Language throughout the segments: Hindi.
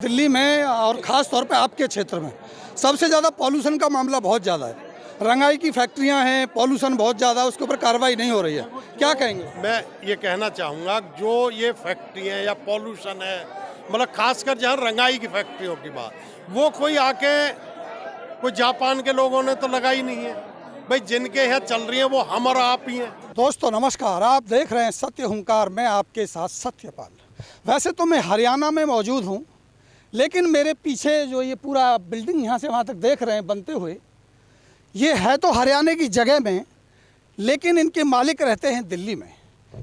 दिल्ली में और ख़ास तौर पे आपके क्षेत्र में सबसे ज़्यादा पॉल्यूशन का मामला बहुत ज़्यादा है। रंगाई की फैक्ट्रियां हैं, पॉल्यूशन बहुत ज़्यादा, उसके ऊपर कार्रवाई नहीं हो रही है। क्या कहेंगे? मैं ये कहना चाहूँगा जो ये फैक्ट्री है या पॉल्यूशन है, मतलब खासकर जहाँ रंगाई की फैक्ट्रियों की बात, वो कोई आके कोई जापान के लोगों ने तो लगाई नहीं है भाई। जिनके यहाँ चल रही है वो हम और आप ही हैं। दोस्तों नमस्कार, आप देख रहे हैं सत्य हुंकार, मैं आपके साथ सत्यपाल। वैसे तो मैं हरियाणा में मौजूद हूँ, लेकिन मेरे पीछे जो ये पूरा बिल्डिंग यहाँ से वहाँ तक देख रहे हैं बनते हुए, ये है तो हरियाणा की जगह में, लेकिन इनके मालिक रहते हैं दिल्ली में,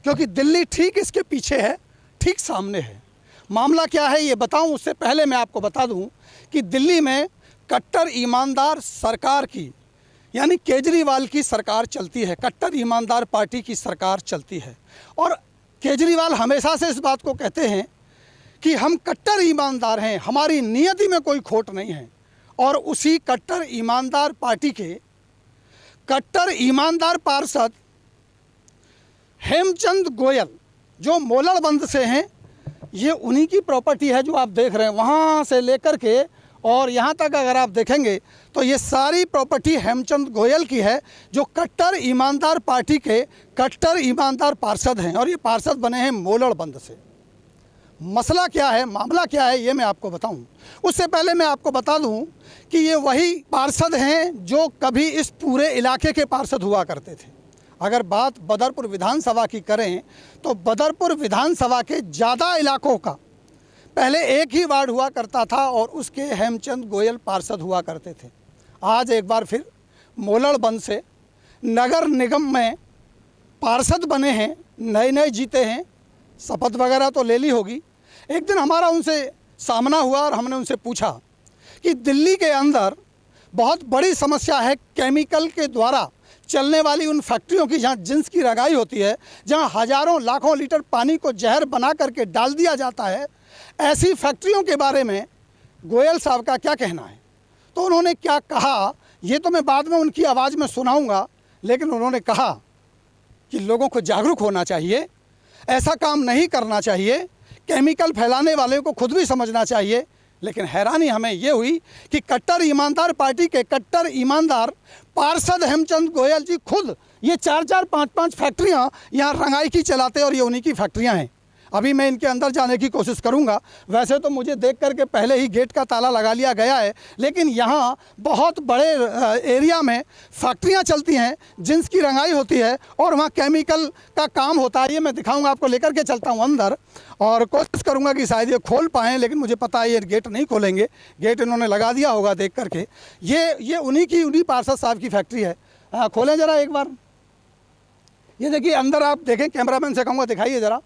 क्योंकि दिल्ली ठीक इसके पीछे है, ठीक सामने है। मामला क्या है ये बताऊं उससे पहले मैं आपको बता दूं कि दिल्ली में कट्टर ईमानदार सरकार की, यानी केजरीवाल की सरकार चलती है। कट्टर ईमानदार पार्टी की सरकार चलती है और केजरीवाल हमेशा से इस बात को कहते हैं कि हम कट्टर ईमानदार हैं, हमारी नियति में कोई खोट नहीं है। और उसी कट्टर ईमानदार पार्टी के कट्टर ईमानदार पार्षद हेमचंद गोयल जो मोलड़बंद से हैं, ये उन्हीं की प्रॉपर्टी है जो आप देख रहे हैं। वहाँ से लेकर के और यहाँ तक अगर आप देखेंगे तो ये सारी प्रॉपर्टी हेमचंद गोयल की है, जो कट्टर ईमानदार पार्टी के कट्टर ईमानदार पार्षद हैं। और ये पार्षद बने हैं मोलड़बंद से। मसला क्या है, मामला क्या है, ये मैं आपको बताऊं। उससे पहले मैं आपको बता दूं कि ये वही पार्षद हैं जो कभी इस पूरे इलाके के पार्षद हुआ करते थे। अगर बात बदरपुर विधानसभा की करें तो बदरपुर विधानसभा के ज़्यादा इलाकों का पहले एक ही वार्ड हुआ करता था और उसके हेमचंद गोयल पार्षद हुआ करते थे। आज एक बार फिर मोलड़बंद से नगर निगम में पार्षद बने हैं, नए जीते हैं, शपथ वगैरह तो ले ली होगी। एक दिन हमारा उनसे सामना हुआ और हमने उनसे पूछा कि दिल्ली के अंदर बहुत बड़ी समस्या है केमिकल के द्वारा चलने वाली उन फैक्ट्रियों की, जहाँ जिंस की रंगाई होती है, जहाँ हज़ारों लाखों लीटर पानी को जहर बना करके डाल दिया जाता है। ऐसी फैक्ट्रियों के बारे में गोयल साहब का क्या कहना है? तो उन्होंने क्या कहा ये तो मैं बाद में उनकी आवाज़ में सुनाऊंगा, लेकिन उन्होंने कहा कि लोगों को जागरूक होना चाहिए, ऐसा काम नहीं करना चाहिए, केमिकल फैलाने वाले को खुद भी समझना चाहिए। लेकिन हैरानी हमें ये हुई कि कट्टर ईमानदार पार्टी के कट्टर ईमानदार पार्षद हेमचंद गोयल जी खुद ये 4-4, 5-5 फैक्ट्रियां यहाँ रंगाई की चलाते और ये उन्हीं की फैक्ट्रियां हैं। अभी मैं इनके अंदर जाने की कोशिश करूंगा। वैसे तो मुझे देख करके पहले ही गेट का ताला लगा लिया गया है, लेकिन यहाँ बहुत बड़े एरिया में फैक्ट्रियाँ चलती हैं, जिंस की रंगाई होती है और वहाँ केमिकल का काम होता है। ये मैं दिखाऊंगा आपको, लेकर के चलता हूँ अंदर और कोशिश करूँगा कि शायद ये खोल पाएँ, लेकिन मुझे पता है ये गेट नहीं खोलेंगे। गेट इन्होंने लगा दिया होगा देख करके। ये उन्हीं पार्षद साहब की फैक्ट्री है। खोलें ज़रा एक बार। ये देखिए अंदर, आप देखें, कैमरामैन से कहूँगा दिखाइए ज़रा।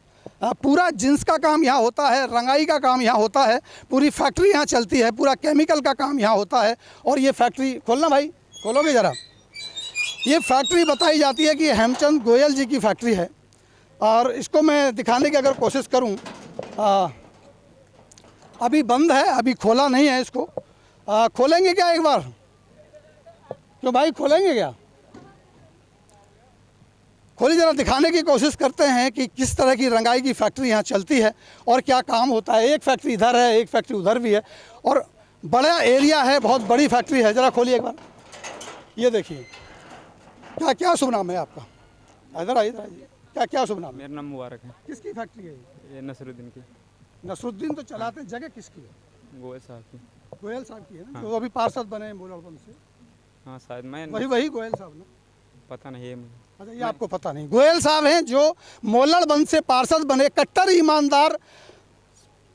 पूरा जिंस का काम यहाँ होता है, रंगाई का काम यहाँ होता है, पूरी फैक्ट्री यहाँ चलती है, पूरा केमिकल का काम यहाँ होता है। और ये फैक्ट्री खोलना भाई, खोलोगे ज़रा। ये फैक्ट्री बताई जाती है कि हेमचंद गोयल जी की फैक्ट्री है और इसको मैं दिखाने की अगर कोशिश करूँ, अभी बंद है, अभी खोला नहीं है इसको। खोलेंगे क्या एक बार? क्यों भाई, खोलेंगे क्या? खोली ज़रा, दिखाने की कोशिश करते हैं कि किस तरह की रंगाई की फैक्ट्री यहाँ चलती है और क्या काम होता है। एक फैक्ट्री इधर है, एक फैक्ट्री उधर भी है और बड़ा एरिया है, बहुत बड़ी फैक्ट्री है। ज़रा खोलिए एक बार। ये देखिए, क्या शुभ नाम है आपका? इधर आइए, इधर आइए। क्या शुभ नाम? मेरा नाम मुबारक है। किसकी फैक्ट्री है ये नसरुद्दीन की। नसरुद्दीन तो चलाते हैं, जगह किसकी है? गोयल साहब की। गोयल साहब की है ना, हाँ। जो अभी पार्षद बने हैं मोलड़बंद से। हाँ शायद, मैं वही गोयल साहब ना? पता नहीं है मुझे। अच्छा, ये आपको पता नहीं। गोयल साहब हैं जो मोलड़बंद से पार्षद बने, कट्टर ईमानदार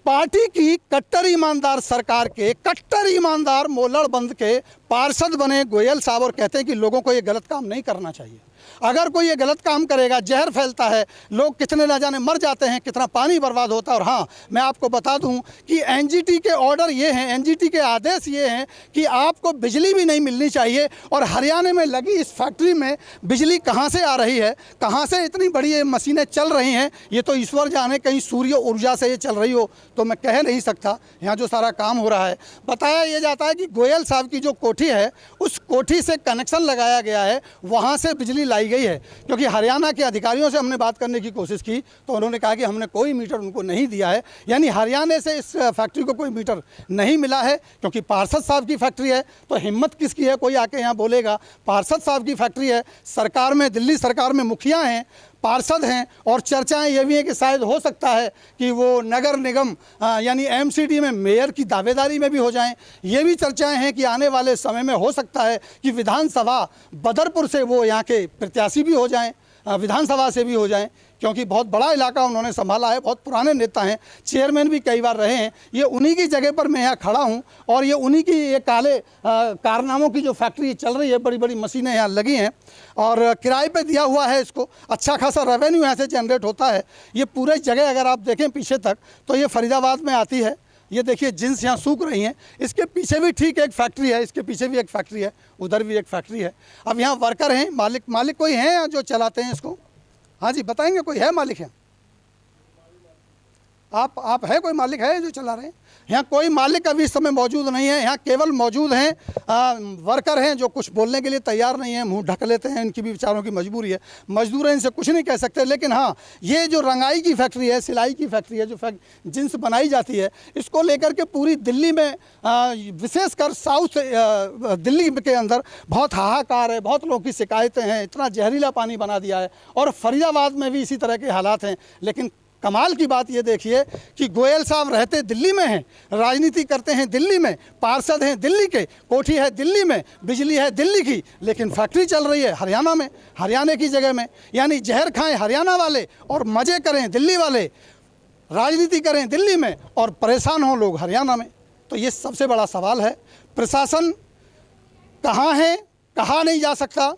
पार्टी की, कट्टर ईमानदार सरकार के कट्टर ईमानदार मोलड़बंद के पार्षद बने गोयल साहब और कहते हैं कि लोगों को ये गलत काम नहीं करना चाहिए। अगर कोई ये गलत काम करेगा, जहर फैलता है, लोग कितने ना जाने मर जाते हैं, कितना पानी बर्बाद होता है। और हाँ, मैं आपको बता दूं कि एनजीटी के ऑर्डर ये हैं, एनजीटी के आदेश ये हैं कि आपको बिजली भी नहीं मिलनी चाहिए। और हरियाणा में लगी इस फैक्ट्री में बिजली कहाँ से आ रही है, कहाँ से इतनी बड़ी ये मशीनें चल रही हैं, ये तो ईश्वर जाने। कहीं सूर्य ऊर्जा से ये चल रही हो तो मैं कह नहीं सकता। यहाँ जो सारा काम हो रहा है, बताया ये जाता है कि गोयल साहब की जो कोठी है, उस कोठी से कनेक्शन लगाया गया है, वहाँ से बिजली लाई गई है, क्योंकि हरियाणा के अधिकारियों से हमने बात करने की कोशिश की तो उन्होंने कहा कि हमने कोई मीटर उनको नहीं दिया है, यानी हरियाणा से इस फैक्ट्री को कोई मीटर नहीं मिला है। क्योंकि पार्षद साहब की फैक्ट्री है तो हिम्मत किसकी है कोई आके यहाँ बोलेगा। पार्षद साहब की फैक्ट्री है, सरकार में, दिल्ली सरकार में मुखिया हैं, पार्षद हैं, और चर्चाएं ये भी हैं कि शायद हो सकता है कि वो नगर निगम यानी एमसीडी में मेयर की दावेदारी में भी हो जाएं। ये भी चर्चाएं हैं कि आने वाले समय में हो सकता है कि विधानसभा बदरपुर से वो यहाँ के प्रत्याशी भी हो जाएं, विधानसभा से भी हो जाएं, क्योंकि बहुत बड़ा इलाका उन्होंने संभाला है, बहुत पुराने नेता हैं, चेयरमैन भी कई बार रहे हैं। ये उन्हीं की जगह पर मैं यहाँ खड़ा हूँ और ये उन्हीं की ये काले कारनामों की जो फैक्ट्री चल रही है, बड़ी बड़ी मशीनें यहाँ लगी हैं और किराए पे दिया हुआ है इसको, अच्छा खासा रेवेन्यू यहाँ से जनरेट होता है। ये पूरे जगह अगर आप देखें पीछे तक तो ये फरीदाबाद में आती है। ये देखिए जींस यहाँ सूख रही हैं, इसके पीछे भी ठीक एक फैक्ट्री है, इसके पीछे भी एक फैक्ट्री है, उधर भी एक फैक्ट्री है। अब यहाँ वर्कर हैं, मालिक कोई हैं जो चलाते हैं इसको? हाँ जी, बताएंगे, कोई है मालिक है? आप है, कोई मालिक है जो चला रहे हैं? यहाँ कोई मालिक अभी इस समय मौजूद नहीं है, यहाँ केवल मौजूद हैं वर्कर हैं जो कुछ बोलने के लिए तैयार नहीं है, मुंह ढक लेते हैं, इनकी भी बेचारों की मजबूरी है, मजदूर हैं, इनसे कुछ नहीं कह सकते। लेकिन हाँ, ये जो रंगाई की फैक्ट्री है, सिलाई की फैक्ट्री है, जो जींस बनाई जाती है, इसको लेकर के पूरी दिल्ली में विशेषकर साउथ दिल्ली के अंदर बहुत हाहाकार है, बहुत लोगों की शिकायतें हैं, इतना जहरीला पानी बना दिया है। और फरीदाबाद में भी इसी तरह के हालात हैं। लेकिन कमाल की बात ये देखिए कि गोयल साहब रहते दिल्ली में हैं, राजनीति करते हैं दिल्ली में, पार्षद हैं दिल्ली के, कोठी है दिल्ली में, बिजली है दिल्ली की, लेकिन फैक्ट्री चल रही है हरियाणा में, हरियाणा की जगह में। यानी जहर खाएं हरियाणा वाले और मज़े करें दिल्ली वाले, राजनीति करें दिल्ली में और परेशान हों लोग हरियाणा में। तो ये सबसे बड़ा सवाल है। प्रशासन कहाँ है, कहा नहीं जा सकता।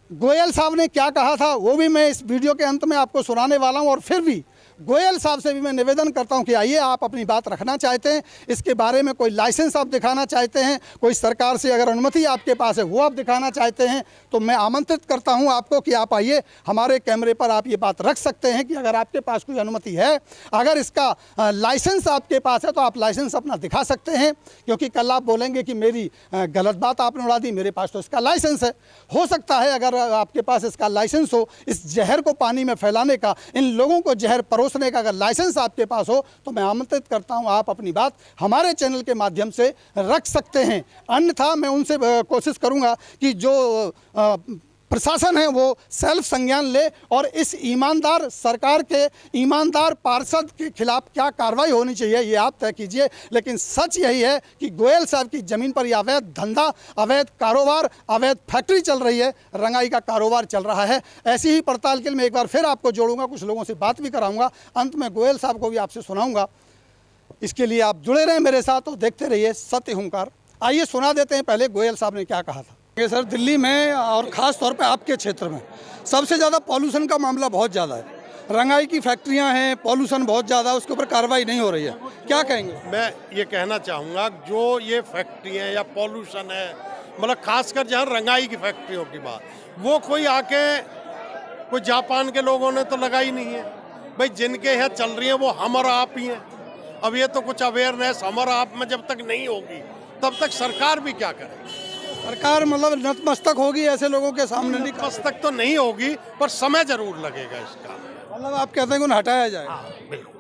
गोयल साहब ने क्या कहा था वो भी मैं इस वीडियो के अंत में आपको सुनाने वाला हूँ। और फिर भी गोयल साहब से भी मैं निवेदन करता हूं कि आइए, आप अपनी बात रखना चाहते हैं, इसके बारे में कोई लाइसेंस आप दिखाना चाहते हैं, कोई सरकार से अगर अनुमति आपके पास है वो आप दिखाना चाहते हैं, तो मैं आमंत्रित करता हूं आपको कि आप आइए, हमारे कैमरे पर आप ये बात रख सकते हैं कि अगर आपके पास कोई अनुमति है, अगर इसका लाइसेंस आपके पास है तो आप लाइसेंस अपना दिखा सकते हैं। क्योंकि कल आप बोलेंगे कि मेरी गलत बात आपने उड़ा दी, मेरे पास तो इसका लाइसेंस है। हो सकता है अगर आपके पास इसका लाइसेंस हो, इस जहर को पानी में फैलाने का, इन लोगों को जहर परोसने का अगर लाइसेंस आपके पास हो, तो मैं आमंत्रित करता हूं आप अपनी बात हमारे चैनल के माध्यम से रख सकते हैं। अन्यथा मैं उनसे कोशिश करूंगा कि जो प्रशासन है वो सेल्फ संज्ञान ले और इस ईमानदार सरकार के ईमानदार पार्षद के खिलाफ क्या कार्रवाई होनी चाहिए ये आप तय कीजिए। लेकिन सच यही है कि गोयल साहब की ज़मीन पर यह अवैध धंधा, अवैध कारोबार, अवैध फैक्ट्री चल रही है, रंगाई का कारोबार चल रहा है। ऐसी ही पड़ताल के लिए मैं एक बार फिर आपको जोड़ूंगा, कुछ लोगों से बात भी कराऊंगा, अंत में गोयल साहब को भी आपसे सुनाऊंगा। इसके लिए आप जुड़े रहें मेरे साथ और देखते रहिए सत्य हुंकार। आइए सुना देते हैं पहले गोयल साहब ने क्या कहा था। सर, दिल्ली में और ख़ास तौर पे आपके क्षेत्र में सबसे ज़्यादा पॉल्यूशन का मामला बहुत ज़्यादा है, रंगाई की फैक्ट्रियां हैं, पॉल्यूशन बहुत ज़्यादा, उसके ऊपर कार्रवाई नहीं हो रही है, क्या कहेंगे? मैं ये कहना चाहूँगा, जो ये फैक्ट्री है या पॉल्यूशन है, मतलब खासकर जहाँ रंगाई की फैक्ट्रियों की बात, वो कोई आके कोई जापान के लोगों ने तो लगाई नहीं है भाई, जिनके यहाँ चल रही है वो हम और आप ही हैं। अब ये तो कुछ अवेयरनेस हम और आप में जब तक नहीं होगी तब तक सरकार भी क्या करेगी? सरकार मतलब नतमस्तक होगी ऐसे लोगों के सामने? नतमस्तक तो नहीं होगी, पर समय जरूर लगेगा इसका। मतलब आप कहते हैं कि उन्हें हटाया जाए? बिल्कुल।